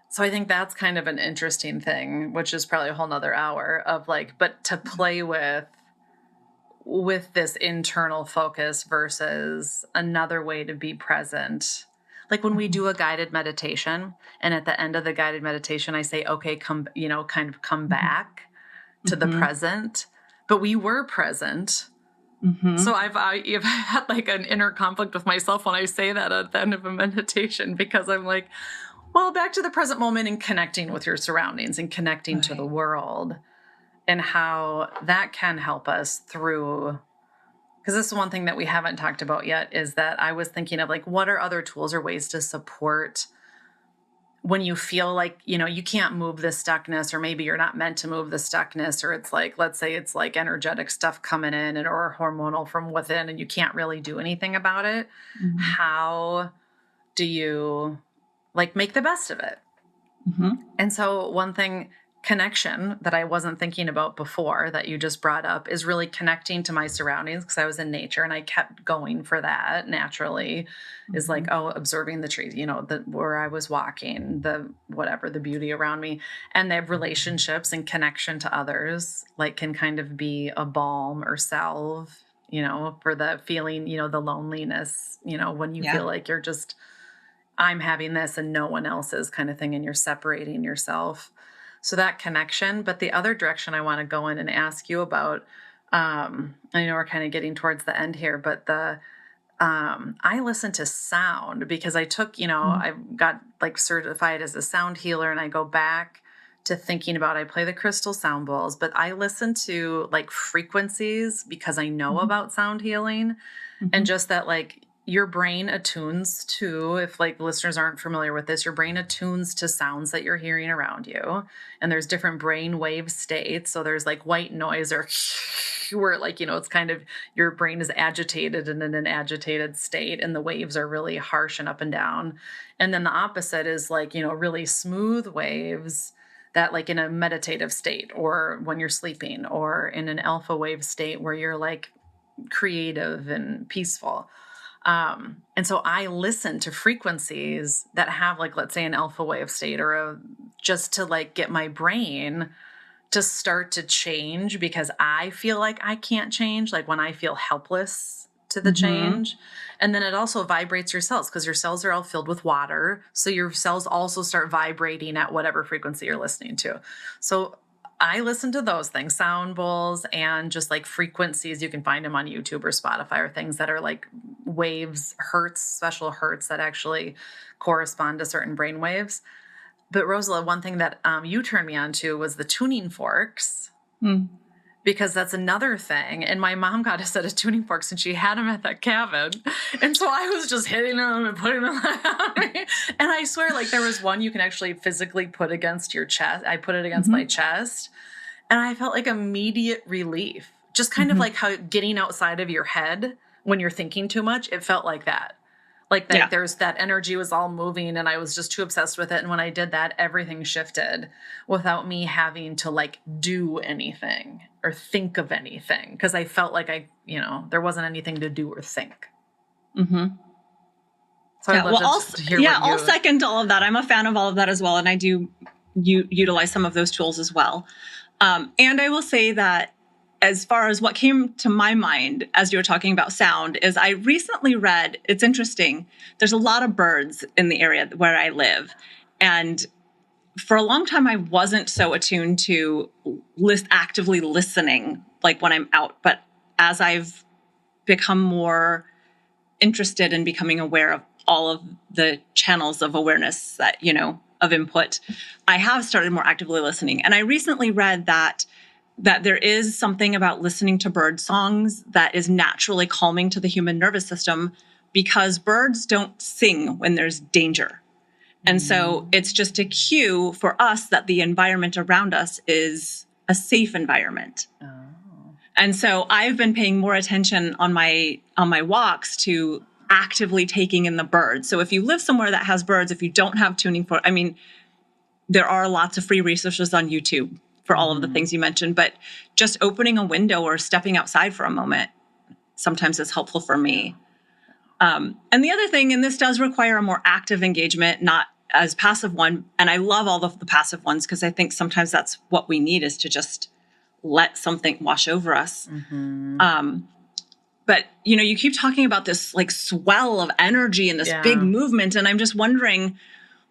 So I think that's kind of an interesting thing, which is probably a whole nother hour of like, but to play with this internal focus versus another way to be present. Like when we do a guided meditation, and at the end of the guided meditation, I say, okay, come back to the present, but we were present. So I've had like an inner conflict with myself when I say that at the end of a meditation, because I'm like, well, back to the present moment and connecting with your surroundings and connecting to the world. And how that can help us through, because this is one thing that we haven't talked about yet, is that I was thinking of like, what are other tools or ways to support when you feel like, you can't move the stuckness, or maybe you're not meant to move the stuckness, or it's like, let's say it's like energetic stuff coming in or hormonal from within, and you can't really do anything about it. How do you like make the best of it? And so one thing, connection, that I wasn't thinking about before that you just brought up, is really connecting to my surroundings, because I was in nature and I kept going for that naturally, is like, observing the trees, where I was walking, the beauty around me, and they have relationships and connection to others, like can kind of be a balm or salve, for the feeling, the loneliness, when you feel like you're just, I'm having this and no one else is kind of thing, and you're separating yourself. So that connection. But the other direction I want to go in and ask you about, I know we're kind of getting towards the end here, but I listen to sound because I took, I got like certified as a sound healer, and I go back to thinking about, I play the crystal sound bowls, but I listen to like frequencies because I know about sound healing, and just that like your brain attunes to, if like listeners aren't familiar with this, your brain attunes to sounds that you're hearing around you. And there's different brain wave states. So there's like white noise, or where like, it's kind of your brain is agitated and in an agitated state, and the waves are really harsh and up and down. And then the opposite is like, really smooth waves that like in a meditative state or when you're sleeping or in an alpha wave state where you're like creative and peaceful. And so I listen to frequencies that have like, let's say an alpha wave state just to like get my brain to start to change because I feel like I can't change. Like when I feel helpless to the change. And then it also vibrates your cells because your cells are all filled with water. So your cells also start vibrating at whatever frequency you're listening to. So I listen to those things, sound bowls and just like frequencies. You can find them on YouTube or Spotify or things that are like waves, hertz, special hertz that actually correspond to certain brain waves. But Rosela, one thing that you turned me on to was the tuning forks. Because that's another thing. And my mom got a set of tuning forks and she had them at that cabin. And so I was just hitting them and putting them on me. And I swear, like there was one you can actually physically put against your chest. I put it against my chest and I felt like immediate relief. Just kind of like how getting outside of your head when you're thinking too much, it felt like that. Like that there's that energy was all moving and I was just too obsessed with it. And when I did that, everything shifted without me having to like do anything or think of anything. Cause I felt like there wasn't anything to do or think. So I'd love to hear I'll second all of that. I'm a fan of all of that as well. And I do utilize some of those tools as well. And I will say that as far as what came to my mind as you were talking about sound is I recently read, it's interesting, there's a lot of birds in the area where I live. And for a long time, I wasn't so attuned to actively listening, like when I'm out. But as I've become more interested in becoming aware of all of the channels of awareness that, of input, I have started more actively listening. And I recently read that there is something about listening to bird songs that is naturally calming to the human nervous system because birds don't sing when there's danger. And so it's just a cue for us that the environment around us is a safe environment. And so I've been paying more attention on my walks to actively taking in the birds. So if you live somewhere that has birds, if you don't have tuning for, there are lots of free resources on YouTube for all of the things you mentioned, but just opening a window or stepping outside for a moment sometimes is helpful for me. And the other thing, and this does require a more active engagement, not as passive one. And I love all of the passive ones because I think sometimes that's what we need is to just let something wash over us. But, you keep talking about this like swell of energy and this big movement. And I'm just wondering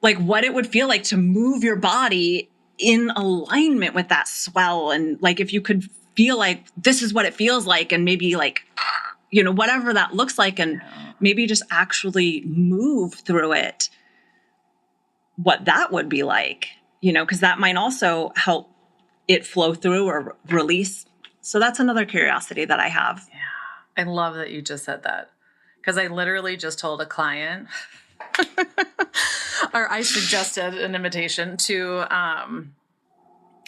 like what it would feel like to move your body in alignment with that swell. And like, if you could feel like this is what it feels like and maybe like, whatever that looks like and maybe just actually move through it, what that would be like, because that might also help it flow through or release. So that's another curiosity that I have. Yeah. I love that you just said that because I literally just told a client or I suggested an invitation to,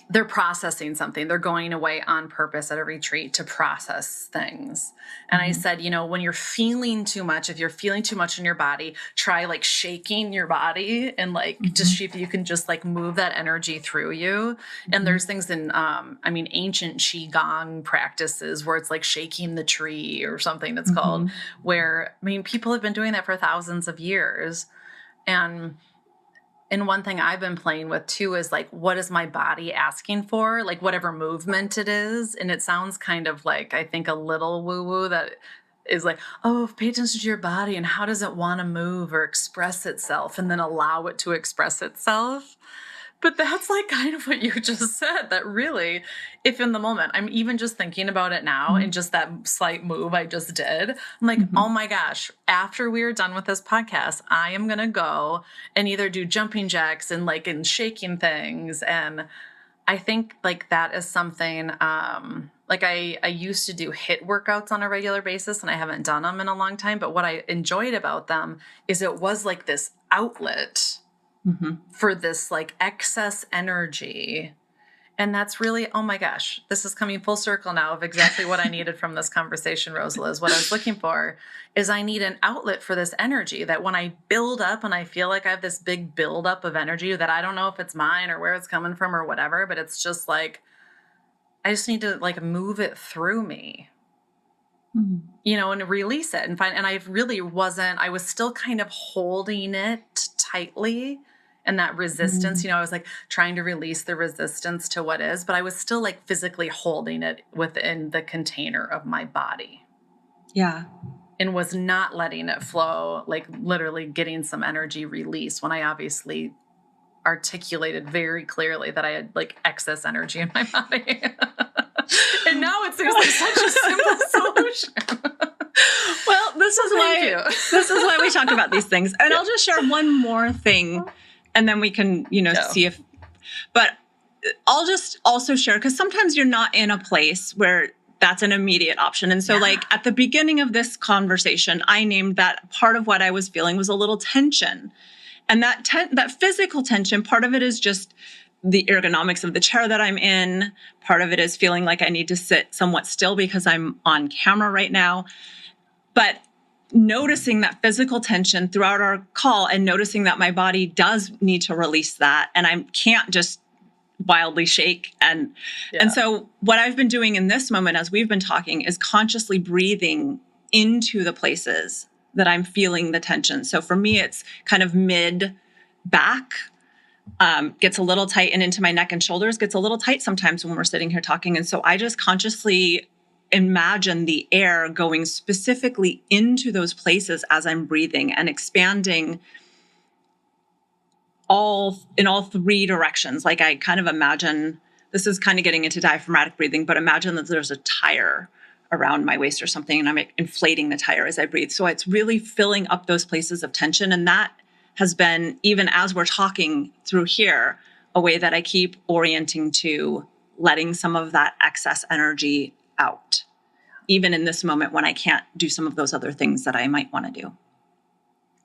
they're processing something. They're going away on purpose at a retreat to process things. And I said, when you're feeling too much, if you're feeling too much in your body, try like shaking your body and like just see if you can just like move that energy through you. And there's things in, ancient Qigong practices where it's like shaking the tree or something that's called where, people have been doing that for thousands of years. And one thing I've been playing with too is like, what is my body asking for? Like whatever movement it is. And it sounds kind of like, I think a little woo-woo that is like, oh, pay attention to your body and how does it want to move or express itself and then allow it to express itself. But that's like kind of what you just said, that really, if in the moment, I'm even just thinking about it now and just that slight move I just did, I'm like, oh my gosh, after we're done with this podcast, I am going to go and either do jumping jacks and shaking things. And I think like that is something, like I used to do HIIT workouts on a regular basis and I haven't done them in a long time. But what I enjoyed about them is it was like this outlet for this like excess energy. And that's really, oh my gosh, this is coming full circle now of exactly what I needed from this conversation, Rosela, is what I was looking for is I need an outlet for this energy that when I build up and I feel like I have this big buildup of energy that I don't know if it's mine or where it's coming from or whatever, but it's just like, I just need to like move it through me, and release it and and I was still kind of holding it tightly. And that resistance, I was like trying to release the resistance to what is, but I was still like physically holding it within the container of my body. Yeah. And was not letting it flow, like literally getting some energy release when I obviously articulated very clearly that I had like excess energy in my body. And now it seems like such a simple solution. Well, this is why we talk about these things. And I'll just share one more thing. And then we can, see if, but I'll just also share, because sometimes you're not in a place where that's an immediate option. And so like at the beginning of this conversation, I named that part of what I was feeling was a little tension. And that physical tension, part of it is just the ergonomics of the chair that I'm in. Part of it is feeling like I need to sit somewhat still because I'm on camera right now. But noticing that physical tension throughout our call and noticing that my body does need to release that and I can't just wildly shake. And so what I've been doing in this moment as we've been talking is consciously breathing into the places that I'm feeling the tension. So for me, it's kind of mid back, gets a little tight, and into my neck and shoulders gets a little tight sometimes when we're sitting here talking. And so I just consciously imagine the air going specifically into those places as I'm breathing and expanding in all three directions. Like I kind of imagine, this is kind of getting into diaphragmatic breathing, but imagine that there's a tire around my waist or something and I'm inflating the tire as I breathe. So it's really filling up those places of tension. And that has been, even as we're talking through here, a way that I keep orienting to letting some of that excess energy out, even in this moment when I can't do some of those other things that I might want to do.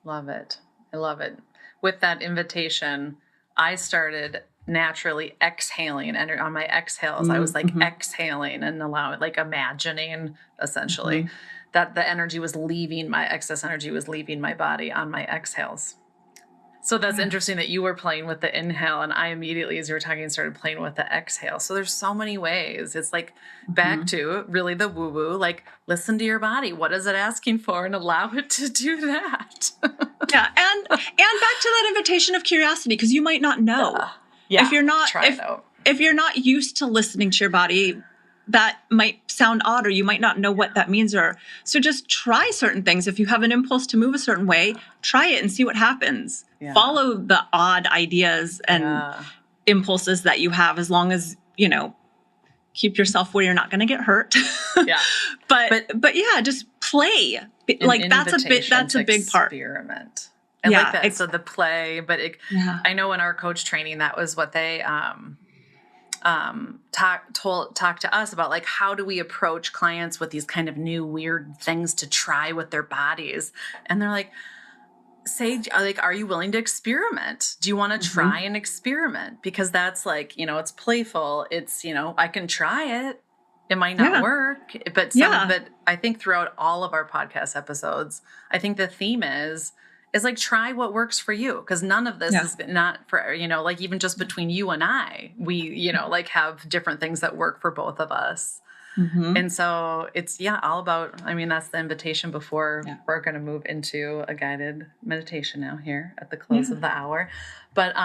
Love it. I love it. With that invitation, I started naturally exhaling, and on my exhales, I was like exhaling and imagining essentially that the energy was leaving, my excess energy was leaving my body on my exhales. So that's interesting that you were playing with the inhale and I immediately, as you were talking, started playing with the exhale. So there's so many ways. It's like back to really the woo-woo, like listen to your body. What is it asking for? And allow it to do that. Yeah. And back to that invitation of curiosity, because you might not know. If you're not used to listening to your body, that might sound odd, or you might not know what that means. So just try certain things. If you have an impulse to move a certain way, try it and see what happens. Yeah. Follow the odd ideas and impulses that you have, as long as, keep yourself where you're not going to get hurt. Yeah. but yeah, just play. Like that's a big part. Experiment. I like that. So the play, but I know in our coach training, that was what they, talk to us about, like, how do we approach clients with these kind of new weird things to try with their bodies? And they're like, are you willing to experiment? Do you want to try and experiment? Because that's like, it's playful. It's, I can try it. It might not work, but I think throughout all of our podcast episodes, I think the theme is like, try what works for you. Cause none of this is not for, like even just between you and I, we, like have different things that work for both of us. And so it's, all about, that's the invitation before we're going to move into a guided meditation now here at the close of the hour. But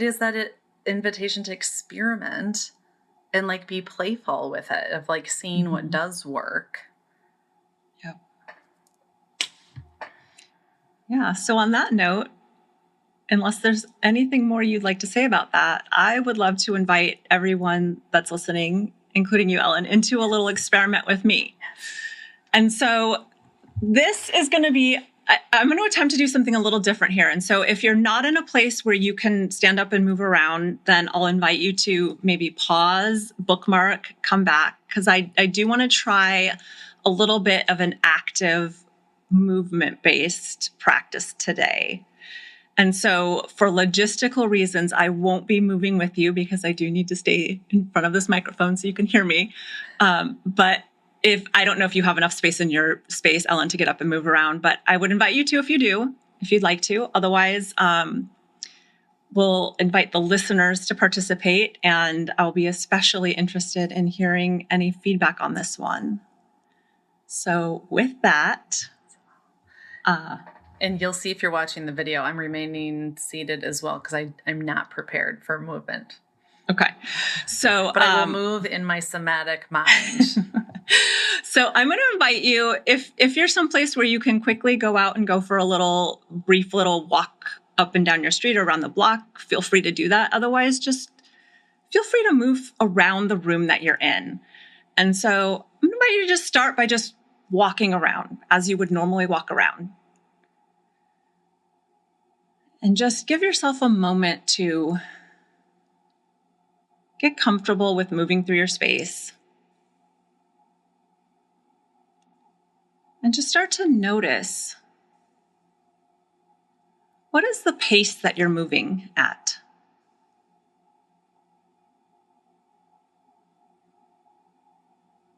is that an invitation to experiment and like be playful with it, of like seeing what does work. Yep. Yeah. So on that note, unless there's anything more you'd like to say about that, I would love to invite everyone that's listening, including you, Ellen, into a little experiment with me. And so this is going to be, I'm going to attempt to do something a little different here. And so if you're not in a place where you can stand up and move around, then I'll invite you to maybe pause, bookmark, come back, because I do want to try a little bit of an active movement-based practice today. And so for logistical reasons, I won't be moving with you because I do need to stay in front of this microphone so you can hear me. But if I don't know if you have enough space in your space, Ellen, to get up and move around, but I would invite you to if you do, if you'd like to. Otherwise, we'll invite the listeners to participate, and I'll be especially interested in hearing any feedback on this one. So with that, and you'll see if you're watching the video, I'm remaining seated as well because I'm not prepared for movement. Okay. So, but I will move in my somatic mind. So I'm going to invite you, if you're someplace where you can quickly go out and go for a brief little walk up and down your street or around the block, feel free to do that. Otherwise, just feel free to move around the room that you're in. And so I'm going to invite you to just start by just walking around as you would normally walk around. And just give yourself a moment to get comfortable with moving through your space. And just start to notice, what is the pace that you're moving at?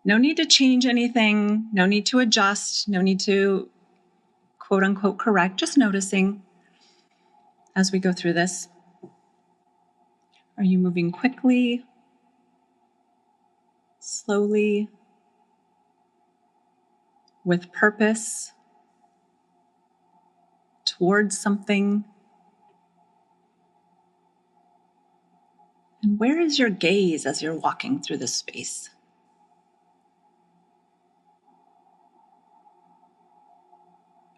No need to change anything, no need to adjust, no need to quote unquote correct, just noticing as we go through this. Are you moving quickly, slowly, with purpose, towards something? And where is your gaze as you're walking through this space?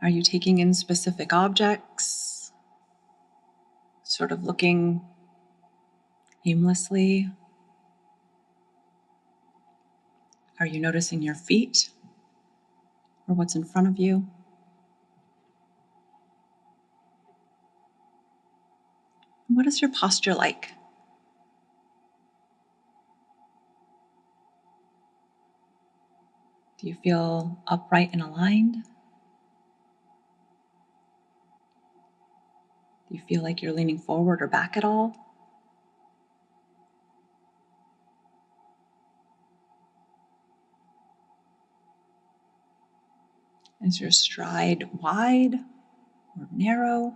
Are you taking in specific objects, sort of looking aimlessly? Are you noticing your feet or what's in front of you? What is your posture like? Do you feel upright and aligned? Do you feel like you're leaning forward or back at all? Is your stride wide or narrow?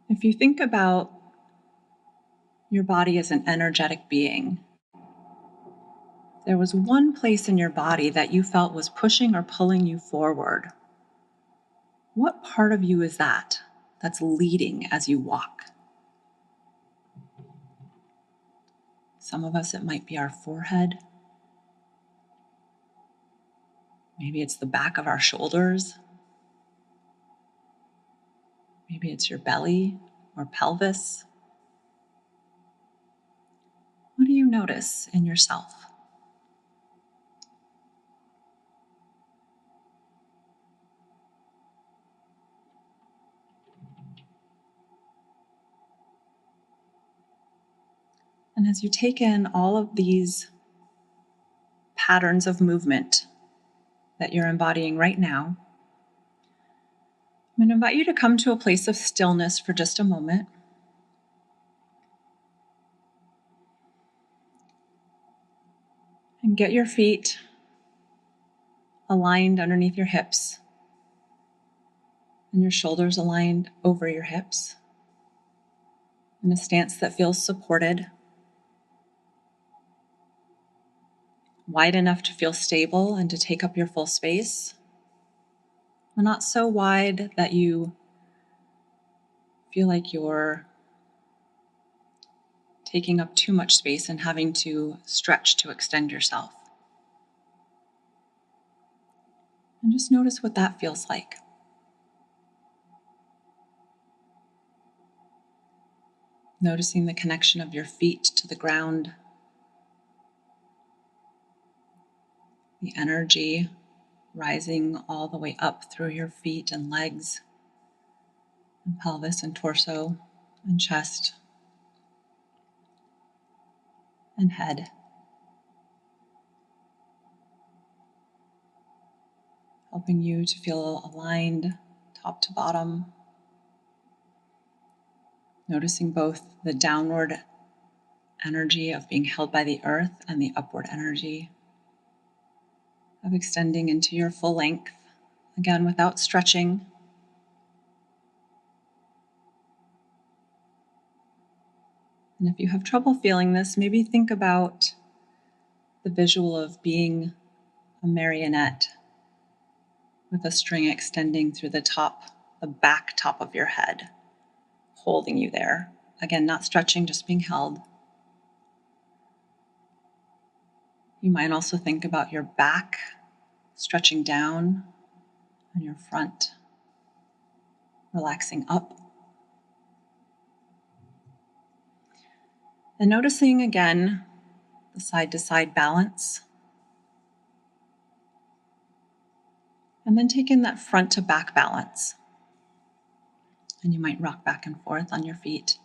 If you think about your body as an energetic being, there was one place in your body that you felt was pushing or pulling you forward. What part of you is that that's leading as you walk? Some of us, it might be our forehead. Maybe it's the back of our shoulders. Maybe it's your belly or pelvis. What do you notice in yourself? And as you take in all of these patterns of movement that you're embodying right now, I'm going to invite you to come to a place of stillness for just a moment. And get your feet aligned underneath your hips and your shoulders aligned over your hips in a stance that feels supported, wide enough to feel stable and to take up your full space, but not so wide that you feel like you're taking up too much space and having to stretch to extend yourself. And just notice what that feels like. Noticing the connection of your feet to the ground, the energy rising all the way up through your feet and legs, and pelvis and torso and chest. and head. Helping you to feel aligned top to bottom. Noticing both the downward energy of being held by the earth and the upward energy of extending into your full length, again without stretching. And if you have trouble feeling this, maybe think about the visual of being a marionette with a string extending through the back top of your head, holding you there. Again, not stretching, just being held. You might also think about your back stretching down and your front relaxing up. And noticing again the side-to-side balance. And then taking that front to back balance. And you might rock back and forth on your feet.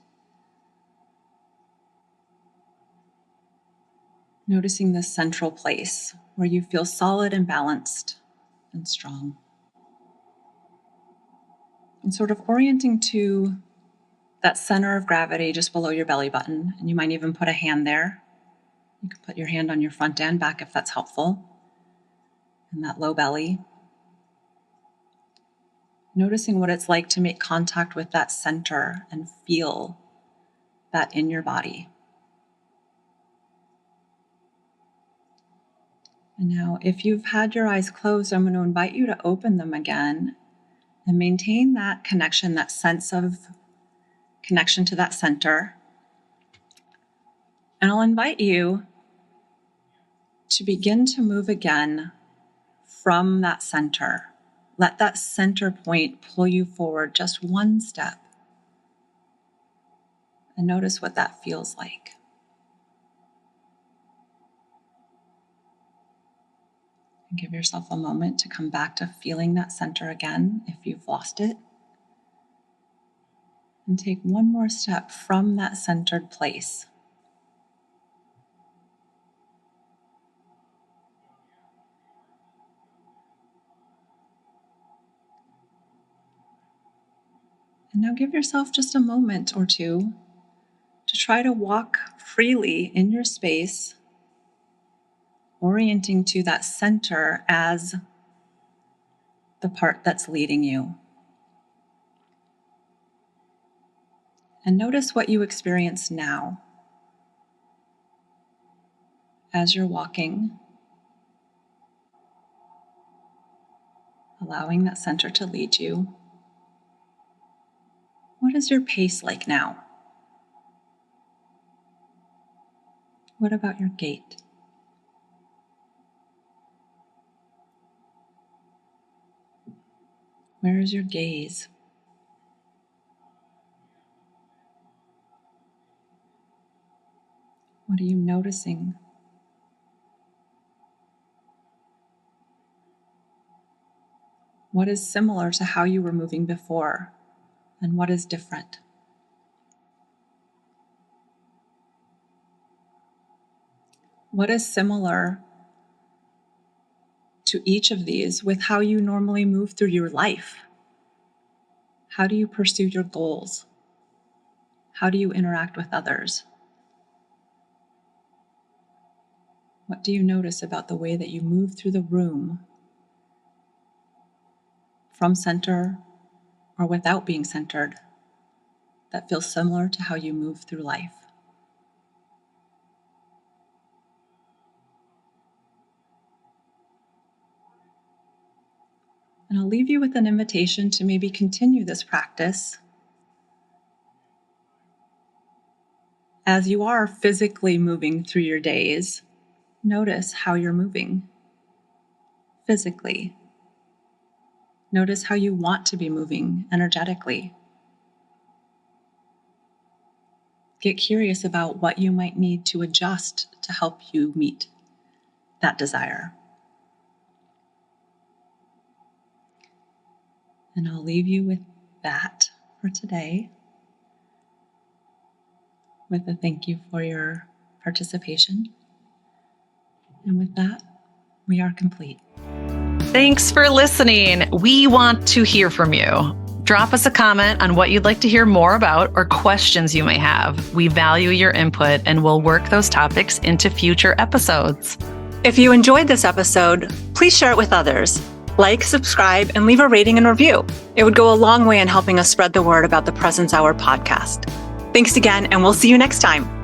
Noticing this central place where you feel solid and balanced and strong. And sort of orienting to that center of gravity just below your belly button. And you might even put a hand there. You can put your hand on your front and back if that's helpful. And that low belly. Noticing what it's like to make contact with that center and feel that in your body. And now, if you've had your eyes closed, I'm going to invite you to open them again and maintain that connection, that sense of connection to that center. And I'll invite you to begin to move again from that center. Let that center point pull you forward just one step. And notice what that feels like. And give yourself a moment to come back to feeling that center again if you've lost it. And take one more step from that centered place. And now give yourself just a moment or two to try to walk freely in your space, orienting to that center as the part that's leading you. And notice what you experience now as you're walking, allowing that center to lead you. What is your pace like now? What about your gait? Where is your gaze? What are you noticing? What is similar to how you were moving before, and what is different? What is similar to each of these with how you normally move through your life? How do you pursue your goals? How do you interact with others? What do you notice about the way that you move through the room from center or without being centered that feels similar to how you move through life? And I'll leave you with an invitation to maybe continue this practice as you are physically moving through your days. Notice how you're moving physically. Notice how you want to be moving energetically. Get curious about what you might need to adjust to help you meet that desire. And I'll leave you with that for today, with a thank you for your participation. And with that, we are complete. Thanks for listening. We want to hear from you. Drop us a comment on what you'd like to hear more about or questions you may have. We value your input and we'll work those topics into future episodes. If you enjoyed this episode, please share it with others. Like, subscribe, and leave a rating and review. It would go a long way in helping us spread the word about the Presence Hour podcast. Thanks again, and we'll see you next time.